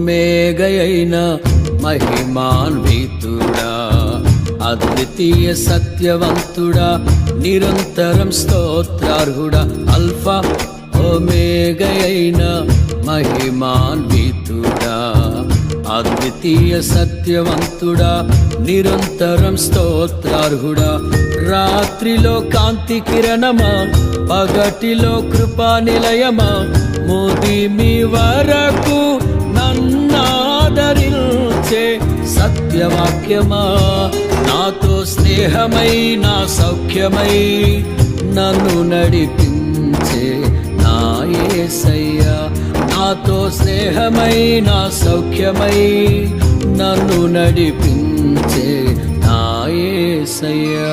ఓమేగయైన మహిమాన్వితుడా, అద్వితీయ సత్యవంతుడా, నిరంతరం స్తోత్రార్హుడా, అల్ఫా ఓమేగయైన మహిమాన్వితుడా, అద్వితీయ సత్యవంతుడా, నిరంతరం స్తోత్రార్హుడా, రాత్రిలో కాంతి కిరణమా, పగటిలో కృపా నిలయమా, ముదిమి వరకు నన్నాదరించే సత్యవాక్యమా, నాతో స్నేహమై నా సౌఖ్యమై నన్ను నడిపించే నా యేసయ్యా, నాతో స్నేహమై నా సౌఖ్యమై నన్ను నడిపించే నా యేసయ్యా.